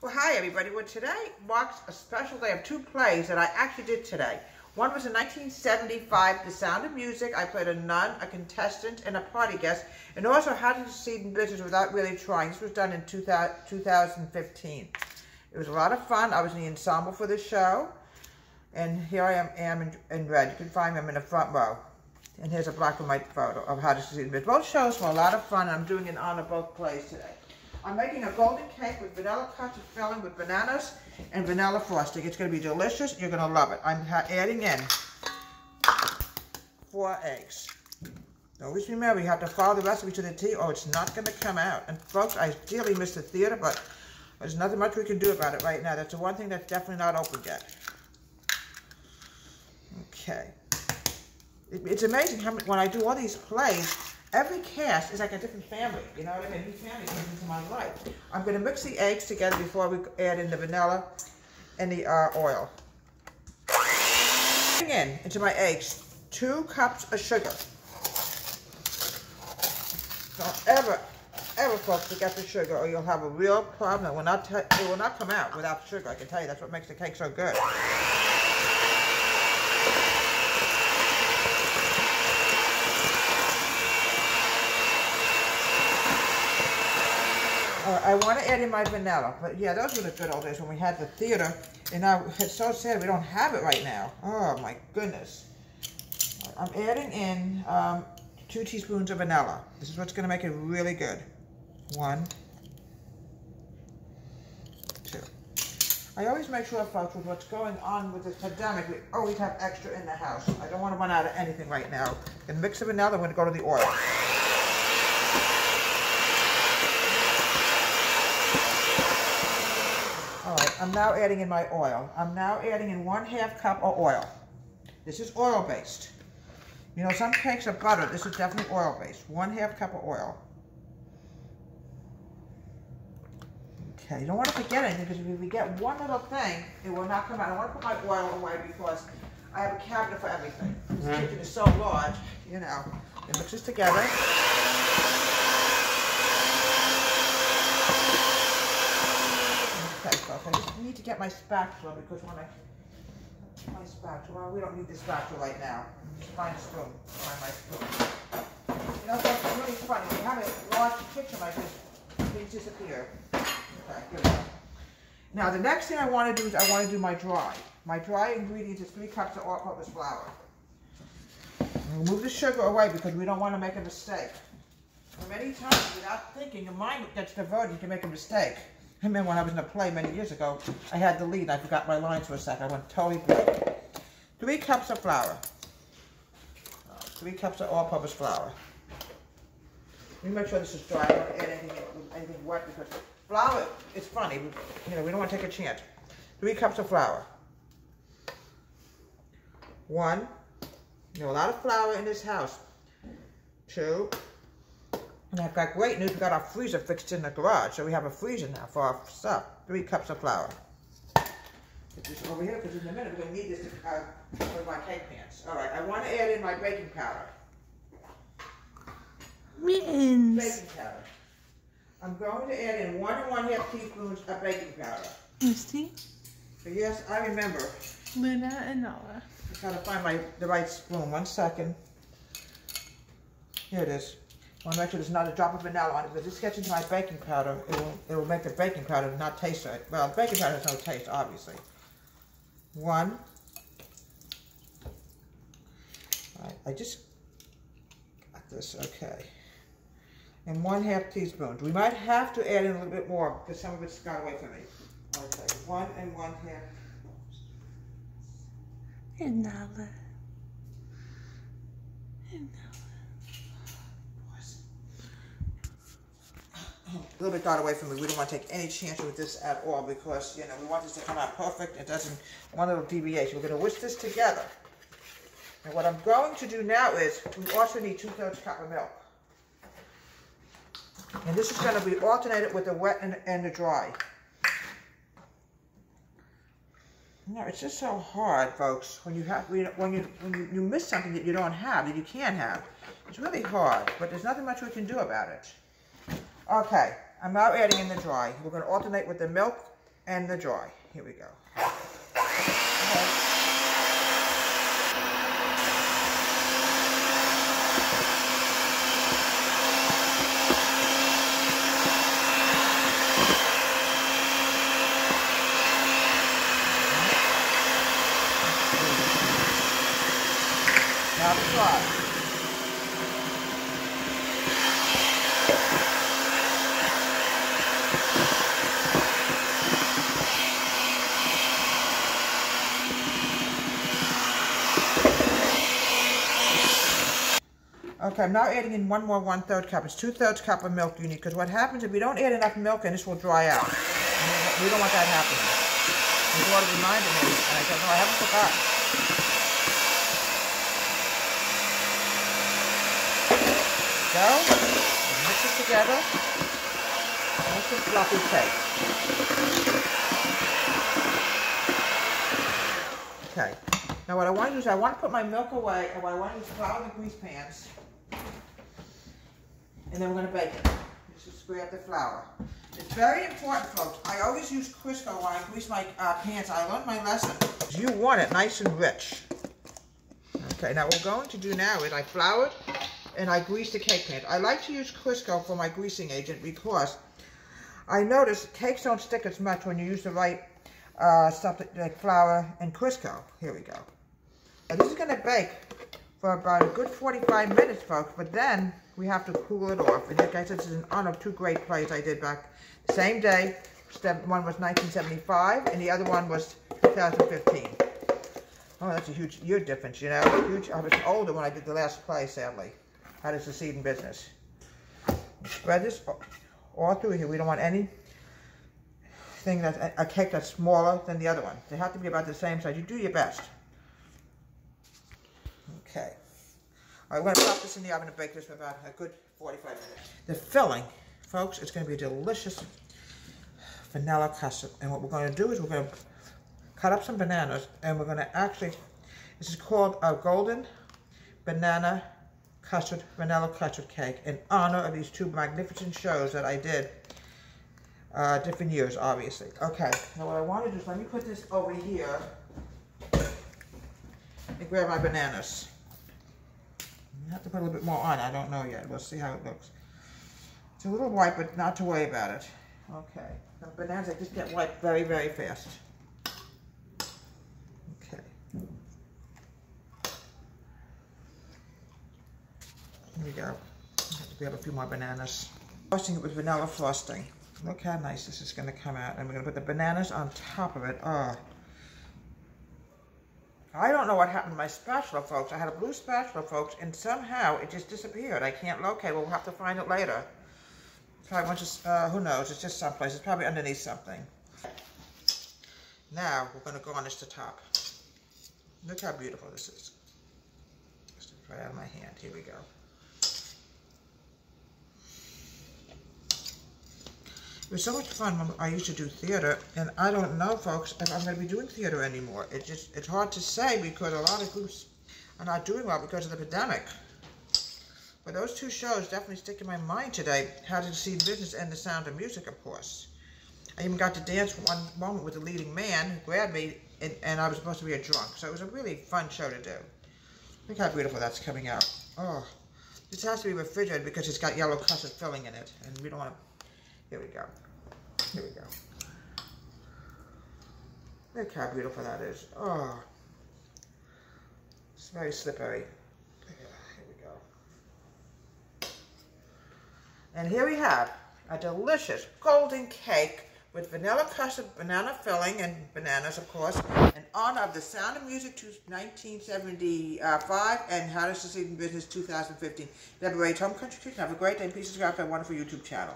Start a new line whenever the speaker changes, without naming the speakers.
Well, hi everybody. Well, today marks a special day of two plays that I actually did today. One was in 1975, The Sound of Music. I played a nun, a contestant, and a party guest, and also How to Succeed in Business Without Really Trying. This was done in 2015. It was a lot of fun. I was in the ensemble for the show, and here I am in red. You can find me. I'm in the front row. And here's a black and white photo of How to Succeed in Business. Both shows were a lot of fun, and I'm doing it in honor of both plays today. I'm making a golden cake with vanilla custard filling with bananas and vanilla frosting. It's going to be delicious. You're going to love it. I'm adding in 4 eggs. Always remember, you have to follow the recipe to the T or it's not going to come out. And folks, I dearly miss the theater, but there's nothing much we can do about it right now. That's the one thing that's definitely not open yet. Okay. It's amazing how when I do all these plays, every cast is like a different family, you know what I mean? Each family comes into my life. I'm going to mix the eggs together before we add in the vanilla and the oil. Putting into my eggs 2 cups of sugar. Don't ever, folks, forget the sugar, or you'll have a real problem. It will not come out without sugar. I can tell you that's what makes the cake so good. I want to add in my vanilla, but yeah, those were the good old days when we had the theater, and now it's so sad we don't have it right now. Oh my goodness. I'm adding in 2 teaspoons of vanilla. This is what's going to make it really good. 1, 2. I always make sure, folks, with what's going on with this pandemic, we always have extra in the house. I don't want to run out of anything right now. I'm going to mix the vanilla, I'm going to go to the oil. I'm now adding in my oil. I'm now adding in 1/2 cup of oil. This is oil-based. You know, some cakes are butter. This is definitely oil-based. 1/2 cup of oil. Okay, you don't want to forget anything, because if you forget one little thing, it will not come out. I want to put my oil away because I have a cabinet for everything. This kitchen is so large, you know. You mix this together. Okay, folks, I just need to get my spatula, because when my spatula, we don't need the spatula right now. Just find a spoon. Find my spoon. You know, folks, it's really funny. When you have a large kitchen like this, things disappear. Okay, here we go. Now, the next thing I want to do is I want to do my dry. My dry ingredients is 3 cups of all-purpose flour. We'll move the sugar away because we don't want to make a mistake. And many times, without thinking, your mind gets diverted, you can make a mistake. I remember when I was in a play many years ago, I had the lead and I forgot my lines for a second. I went totally blank. 3 cups of flour. 3 cups of all-purpose flour. Let me make sure this is dry. I don't want to add anything wet, because flour, it's funny. You know, we don't want to take a chance. 3 cups of flour. 1. You know, a lot of flour in this house. 2. And I've got great news. We've got our freezer fixed in the garage, so we have a freezer now for our stuff. 3 cups of flour. Put this over here, because in a minute we're going to need this for my cake pans. All right, I want to add in my baking powder.
Mittens.
Baking powder. I'm going to add in 1 1/2 teaspoons of baking powder.
Misty.
Yes, I remember.
Luna and Nala.
I've got to find the right spoon. 1 second. Here it is. I want to make sure there's not a drop of vanilla on it, because this gets into my baking powder. It will make the baking powder not taste right. Well, baking powder has no taste, obviously. 1. All right, I just got this, okay. And 1/2 teaspoon. We might have to add in a little bit more, because some of it's got away from me. Okay, 1 and 1/2.
And Nala. And Nala.
A little bit got away from me. We don't want to take any chances with this at all, because, you know, we want this to come out perfect. It doesn't, one little deviation. We're going to whisk this together. And what I'm going to do now is, we also need 2/3 cup of milk. And this is going to be alternated with the wet and the dry. You know, it's just so hard, folks, when you miss something that you don't have, that you can have. It's really hard, but there's nothing much we can do about it. Okay, I'm now adding in the dry. We're going to alternate with the milk and the dry. Here we go. Now the dry. Okay, I'm now adding in one more 1/3 cup. It's 2/3 cup of milk you need, because what happens if you don't add enough milk in, this will dry out. We don't want that happening. My daughter reminded me, and I said, no, I haven't forgotten. So, mix it together. Nice and fluffy cake. Okay. Now what I want to do is I want to put my milk away, and what I want to do is flour the grease pans. And then we're going to bake it. Just grab the flour. It's very important, folks. I always use Crisco when I grease my pans. I learned my lesson. You want it nice and rich. Okay, now what we're going to do now is I floured and I greased the cake pans. I like to use Crisco for my greasing agent because I notice cakes don't stick as much when you use the right stuff like flour and Crisco. Here we go. Now this is going to bake for about a good 45 minutes, folks, but then we have to cool it off. And like I said, this is an of two great plays I did back the same day. One was 1975, and the other one was 2015. Oh, that's a huge year difference, you know. Huge. I was older when I did the last play, sadly. How to succeed in business. Spread this all through here. We don't want anything that's a cake that's smaller than the other one. They have to be about the same size. You do your best. Okay. All right, we're going to pop this in the oven and bake this for about a good 45 minutes. The filling, folks, it's going to be a delicious vanilla custard. And what we're going to do is we're going to cut up some bananas, and we're going to actually, this is called a golden banana custard, vanilla custard cake, in honor of these two magnificent shows that I did different years, obviously. Okay, now what I want to do is let me put this over here and grab my bananas. I have to put a little bit more on. I don't know yet. We'll see how it looks. It's a little white, but not to worry about it. Okay. The bananas, they just get white very, very fast. Okay. Here we go. We have a few more bananas. Frosting it with vanilla frosting. Look how nice this is going to come out. And we're going to put the bananas on top of it. Oh. I don't know what happened to my spatula, folks. I had a blue spatula, folks, and somehow it just disappeared. I can't locate it. We'll have to find it later. Probably just, who knows? It's just someplace. It's probably underneath something. Now, we're going to garnish the top. Look how beautiful this is. Just right out of my hand. Here we go. It was so much fun when I used to do theater, and I don't know, folks, if I'm going to be doing theater anymore. It's hard to say because a lot of groups are not doing well because of the pandemic. But those two shows definitely stick in my mind today. How to Succeed in Business and The Sound of Music, of course. I even got to dance for one moment with the leading man who grabbed me, and I was supposed to be a drunk. So it was a really fun show to do. Look how beautiful that's coming out. Oh, this has to be refrigerated because it's got yellow custard filling in it, and we don't want to. Here we go. Here we go. Look how beautiful that is. Oh, it's very slippery. Here we go. And here we have a delicious golden cake with vanilla custard, banana filling, and bananas, of course, in honor of The Sound of Music 1975 and How to Succeed in Business 2015. Deborah Home Country Kitchen. Have a great day and please subscribe to our wonderful YouTube channel.